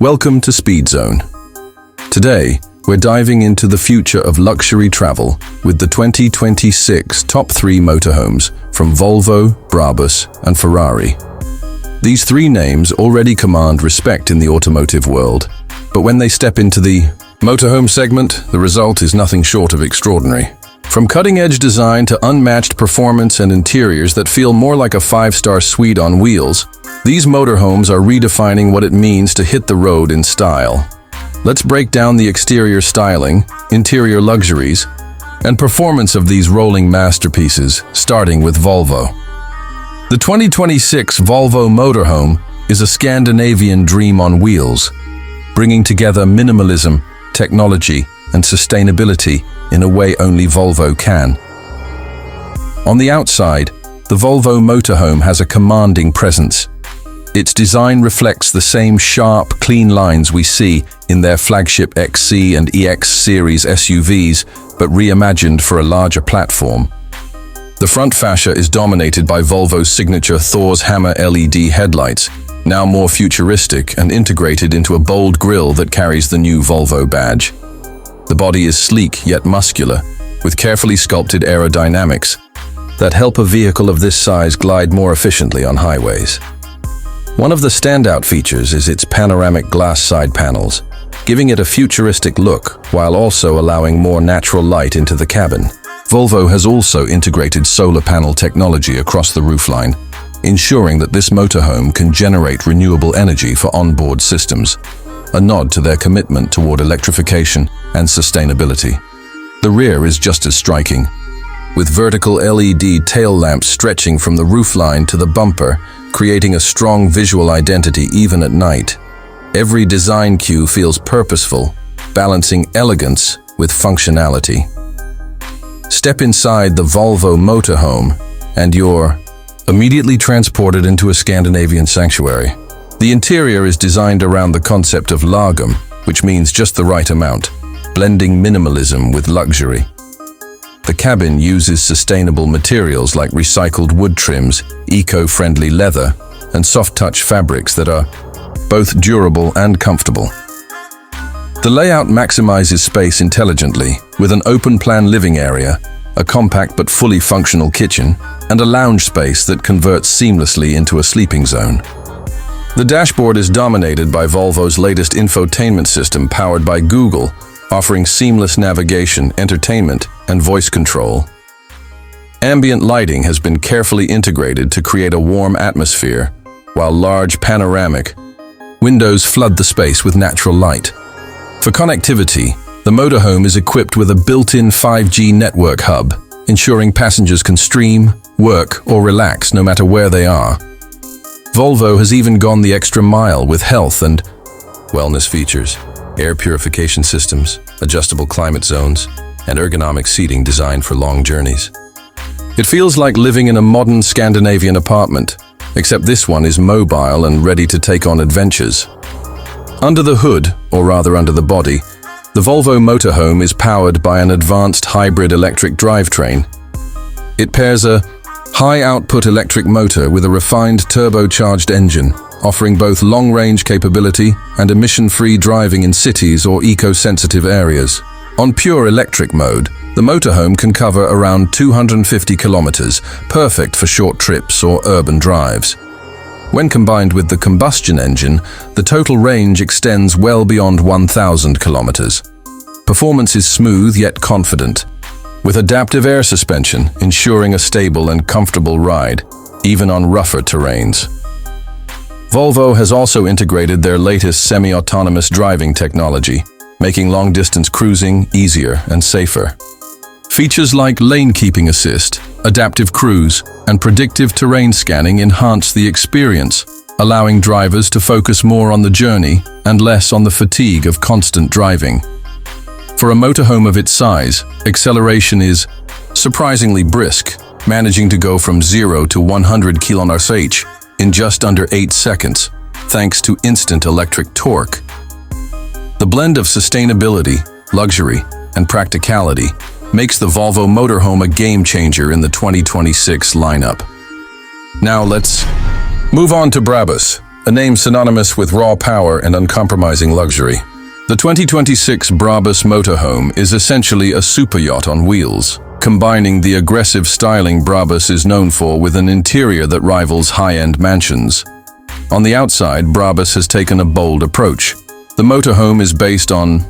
Welcome to Speed Zone. Today, we're diving into the future of luxury travel with the 2026 top 3 motorhomes from Volvo, Brabus, and Ferrari. These 3 names already command respect in the automotive world, but when they step into the motorhome segment, the result is nothing short of extraordinary. From cutting-edge design to unmatched performance and interiors that feel more like a 5-star suite on wheels, these motorhomes are redefining what it means to hit the road in style. Let's break down the exterior styling, interior luxuries, and performance of these rolling masterpieces, starting with Volvo. The 2026 Volvo Motorhome is a Scandinavian dream on wheels, bringing together minimalism, technology, and sustainability in a way only Volvo can. On the outside, the Volvo Motorhome has a commanding presence. Its design reflects the same sharp, clean lines we see in their flagship XC and EX series SUVs, but reimagined for a larger platform. The front fascia is dominated by Volvo's signature Thor's Hammer LED headlights, now more futuristic and integrated into a bold grille that carries the new Volvo badge. The body is sleek yet muscular, with carefully sculpted aerodynamics that help a vehicle of this size glide more efficiently on highways. One of the standout features is its panoramic glass side panels, giving it a futuristic look while also allowing more natural light into the cabin. Volvo has also integrated solar panel technology across the roofline, ensuring that this motorhome can generate renewable energy for onboard systems, a nod to their commitment toward electrification and sustainability. The rear is just as striking, with vertical LED tail lamps stretching from the roofline to the bumper, creating a strong visual identity even at night. Every design cue feels purposeful, balancing elegance with functionality. Step inside the Volvo Motorhome, and you're immediately transported into a Scandinavian sanctuary. The interior is designed around the concept of lagom, which means just the right amount, blending minimalism with luxury. The cabin uses sustainable materials like recycled wood trims, eco-friendly leather, and soft-touch fabrics that are both durable and comfortable. The layout maximizes space intelligently, with an open-plan living area, a compact but fully functional kitchen, and a lounge space that converts seamlessly into a sleeping zone. The dashboard is dominated by Volvo's latest infotainment system powered by Google, offering seamless navigation, entertainment, and voice control. Ambient lighting has been carefully integrated to create a warm atmosphere, while large panoramic windows flood the space with natural light. For connectivity, the motorhome is equipped with a built-in 5G network hub, ensuring passengers can stream, work, or relax no matter where they are. Volvo has even gone the extra mile with health and wellness features, air purification systems, adjustable climate zones, and ergonomic seating designed for long journeys. It feels like living in a modern Scandinavian apartment, except this one is mobile and ready to take on adventures. Under the hood, or rather under the body, the Volvo Motorhome is powered by an advanced hybrid electric drivetrain. It pairs a high-output electric motor with a refined turbocharged engine, offering both long-range capability and emission-free driving in cities or eco-sensitive areas. On pure electric mode, the motorhome can cover around 250 kilometers, perfect for short trips or urban drives. When combined with the combustion engine, the total range extends well beyond 1,000 kilometers. Performance is smooth yet confident, with adaptive air suspension ensuring a stable and comfortable ride, even on rougher terrains. Volvo has also integrated their latest semi-autonomous driving technology, making long-distance cruising easier and safer. Features like lane keeping assist, adaptive cruise, and predictive terrain scanning enhance the experience, allowing drivers to focus more on the journey and less on the fatigue of constant driving. For a motorhome of its size, acceleration is surprisingly brisk, managing to go from 0 to 100 km/h in just under 8 seconds, thanks to instant electric torque. The blend of sustainability, luxury, and practicality makes the Volvo Motorhome a game-changer in the 2026 lineup. Now let's move on to Brabus, a name synonymous with raw power and uncompromising luxury. The 2026 Brabus Motorhome is essentially a superyacht on wheels, combining the aggressive styling Brabus is known for with an interior that rivals high-end mansions. On the outside, Brabus has taken a bold approach. The motorhome is based on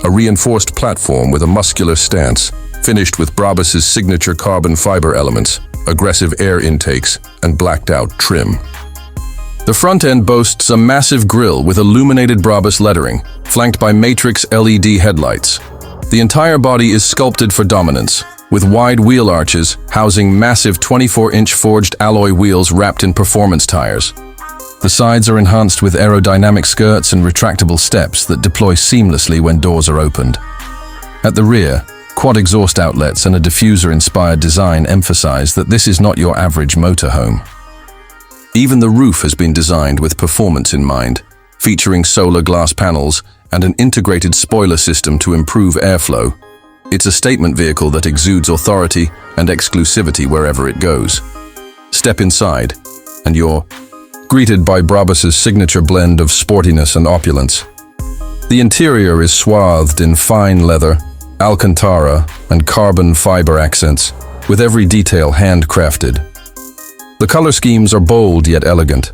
a reinforced platform with a muscular stance, finished with Brabus's signature carbon fiber elements, aggressive air intakes, and blacked-out trim. The front end boasts a massive grille with illuminated Brabus lettering, flanked by matrix LED headlights. The entire body is sculpted for dominance, with wide wheel arches housing massive 24-inch forged alloy wheels wrapped in performance tires. The sides are enhanced with aerodynamic skirts and retractable steps that deploy seamlessly when doors are opened. At the rear, quad exhaust outlets and a diffuser-inspired design emphasize that this is not your average motorhome. Even the roof has been designed with performance in mind, featuring solar glass panels and an integrated spoiler system to improve airflow. It's a statement vehicle that exudes authority and exclusivity wherever it goes. Step inside, and you're greeted by Brabus's signature blend of sportiness and opulence. The interior is swathed in fine leather, Alcantara, and carbon fiber accents, with every detail handcrafted. The color schemes are bold yet elegant,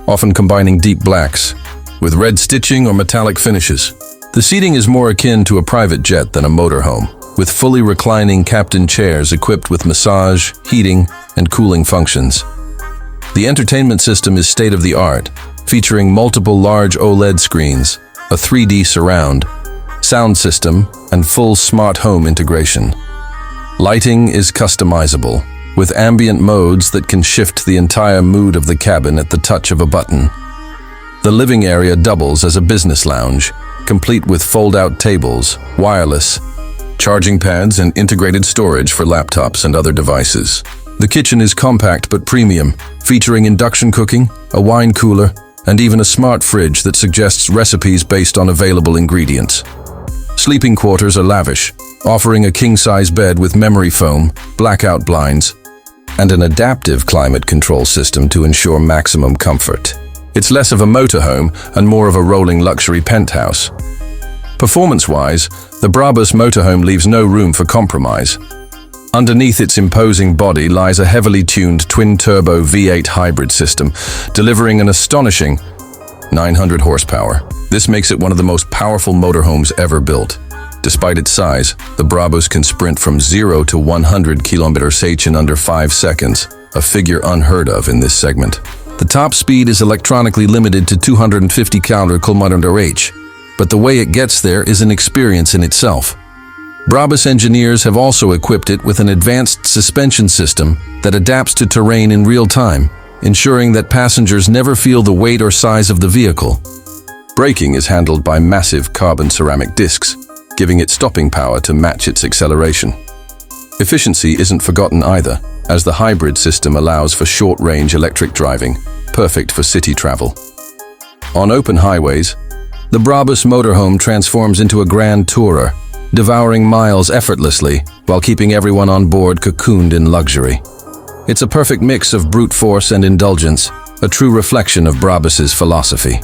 often combining deep blacks with red stitching or metallic finishes. The seating is more akin to a private jet than a motorhome, with fully reclining captain chairs equipped with massage, heating, and cooling functions. The entertainment system is state-of-the-art, featuring multiple large OLED screens, a 3D surround, sound system, and full smart home integration. Lighting is customizable, with ambient modes that can shift the entire mood of the cabin at the touch of a button. The living area doubles as a business lounge, complete with fold-out tables, wireless, charging pads, and integrated storage for laptops and other devices. The kitchen is compact but premium, featuring induction cooking, a wine cooler, and even a smart fridge that suggests recipes based on available ingredients. Sleeping quarters are lavish, offering a king-size bed with memory foam, blackout blinds, and an adaptive climate control system to ensure maximum comfort. It's less of a motorhome and more of a rolling luxury penthouse. Performance-wise, the Brabus motorhome leaves no room for compromise. Underneath its imposing body lies a heavily tuned twin-turbo V8 hybrid system, delivering an astonishing 900 horsepower. This makes it one of the most powerful motorhomes ever built. Despite its size, the Brabus can sprint from 0 to 100 km/h in under 5 seconds, a figure unheard of in this segment. The top speed is electronically limited to 250 km/h, but the way it gets there is an experience in itself. Brabus engineers have also equipped it with an advanced suspension system that adapts to terrain in real time, ensuring that passengers never feel the weight or size of the vehicle. Braking is handled by massive carbon ceramic discs, giving it stopping power to match its acceleration. Efficiency isn't forgotten either, as the hybrid system allows for short-range electric driving, perfect for city travel. On open highways, the Brabus motorhome transforms into a grand tourer, devouring miles effortlessly while keeping everyone on board cocooned in luxury. It's a perfect mix of brute force and indulgence, a true reflection of Brabus's philosophy.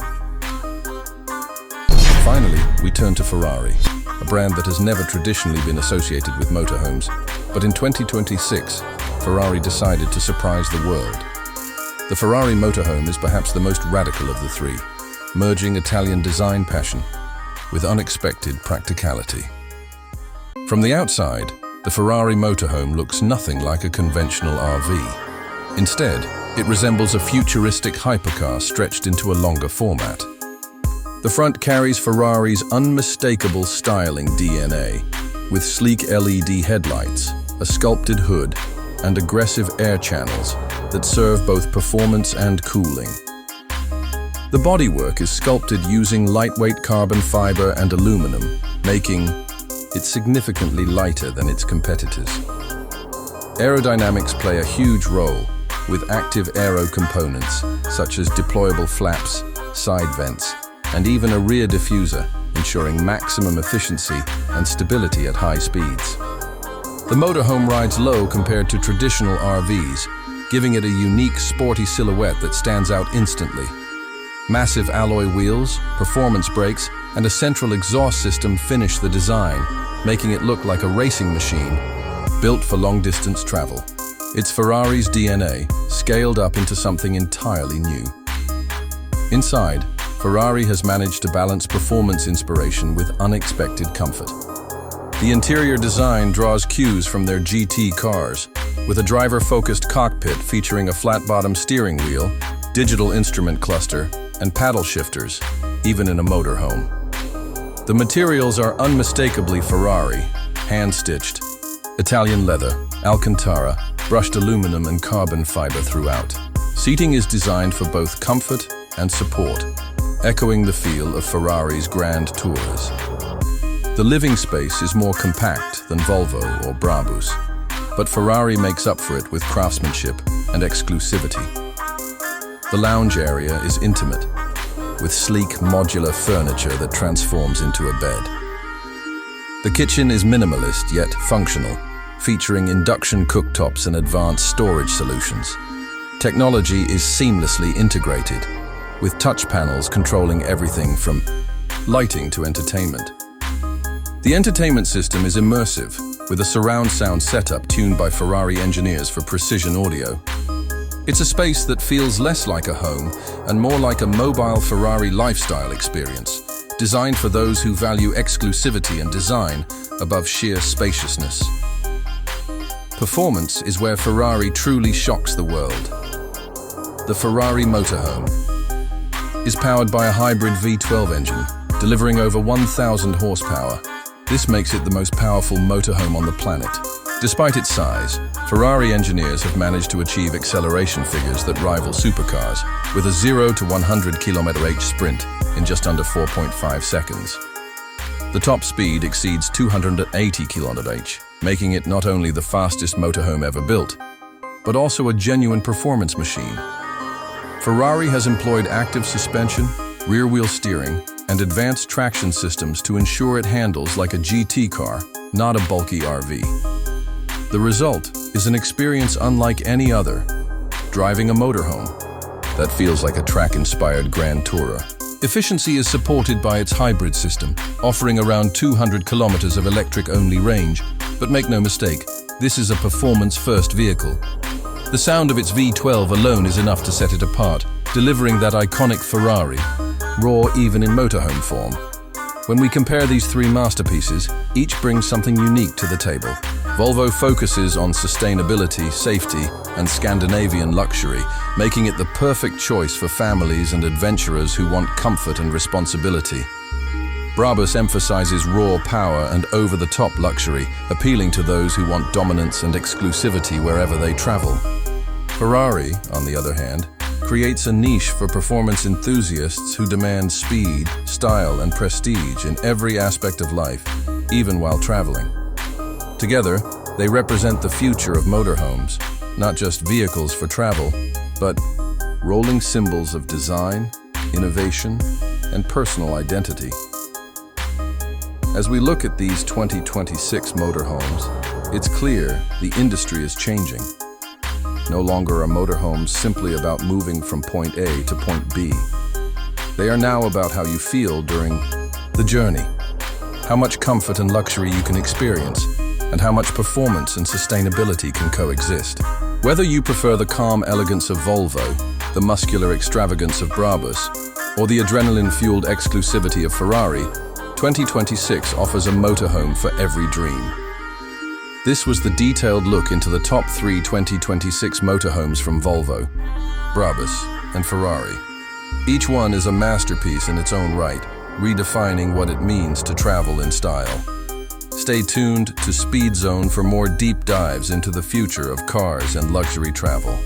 Finally, we turn to Ferrari, a brand that has never traditionally been associated with motorhomes, but in 2026, Ferrari decided to surprise the world. The Ferrari motorhome is perhaps the most radical of the three, merging Italian design passion with unexpected practicality. From the outside, the Ferrari motorhome looks nothing like a conventional RV. Instead, it resembles a futuristic hypercar stretched into a longer format. The front carries Ferrari's unmistakable styling DNA, with sleek LED headlights, a sculpted hood, and aggressive air channels that serve both performance and cooling. The bodywork is sculpted using lightweight carbon fiber and aluminum, making it significantly lighter than its competitors. Aerodynamics play a huge role, with active aero components such as deployable flaps, side vents, and even a rear diffuser, ensuring maximum efficiency and stability at high speeds. The motorhome rides low compared to traditional RVs, giving it a unique, sporty silhouette that stands out instantly. Massive alloy wheels, performance brakes, and a central exhaust system finish the design, making it look like a racing machine, built for long-distance travel. It's Ferrari's DNA, scaled up into something entirely new. Inside, Ferrari has managed to balance performance inspiration with unexpected comfort. The interior design draws cues from their GT cars, with a driver-focused cockpit featuring a flat-bottom steering wheel, digital instrument cluster, and paddle shifters, even in a motorhome. The materials are unmistakably Ferrari, hand-stitched, Italian leather, Alcantara, brushed aluminum and carbon fiber throughout. Seating is designed for both comfort and support, echoing the feel of Ferrari's Grand Tours. The living space is more compact than Volvo or Brabus, but Ferrari makes up for it with craftsmanship and exclusivity. The lounge area is intimate, with sleek modular furniture that transforms into a bed. The kitchen is minimalist yet functional, featuring induction cooktops and advanced storage solutions. Technology is seamlessly integrated, with touch panels controlling everything from lighting to entertainment. The entertainment system is immersive, with a surround sound setup tuned by Ferrari engineers for precision audio. It's a space that feels less like a home and more like a mobile Ferrari lifestyle experience, designed for those who value exclusivity and design above sheer spaciousness. Performance is where Ferrari truly shocks the world. The Ferrari Motorhome is powered by a hybrid V12 engine, delivering over 1,000 horsepower. This makes it the most powerful motorhome on the planet. Despite its size, Ferrari engineers have managed to achieve acceleration figures that rival supercars, with a 0 to 100 km/h sprint in just under 4.5 seconds. The top speed exceeds 280 km/h, making it not only the fastest motorhome ever built, but also a genuine performance machine. Ferrari has employed active suspension, rear-wheel steering, and advanced traction systems to ensure it handles like a GT car, not a bulky RV. The result is an experience unlike any other, driving a motorhome that feels like a track-inspired Grand Tourer. Efficiency is supported by its hybrid system, offering around 200 kilometers of electric-only range, but make no mistake, this is a performance-first vehicle. The sound of its V12 alone is enough to set it apart, delivering that iconic Ferrari, raw even in motorhome form. When we compare these three masterpieces, each brings something unique to the table. Volvo focuses on sustainability, safety, and Scandinavian luxury, making it the perfect choice for families and adventurers who want comfort and responsibility. Brabus emphasizes raw power and over-the-top luxury, appealing to those who want dominance and exclusivity wherever they travel. Ferrari, on the other hand, creates a niche for performance enthusiasts who demand speed, style, and prestige in every aspect of life, even while traveling. Together, they represent the future of motorhomes, not just vehicles for travel, but rolling symbols of design, innovation, and personal identity. As we look at these 2026 motorhomes, it's clear the industry is changing. No longer are motorhomes simply about moving from point A to point B. They are now about how you feel during the journey, how much comfort and luxury you can experience, and how much performance and sustainability can coexist. Whether you prefer the calm elegance of Volvo, the muscular extravagance of Brabus, or the adrenaline-fueled exclusivity of Ferrari, 2026 offers a motorhome for every dream. This was the detailed look into the top 3 2026 motorhomes from Volvo, Brabus, and Ferrari. Each one is a masterpiece in its own right, redefining what it means to travel in style. Stay tuned to Speed Zone for more deep dives into the future of cars and luxury travel.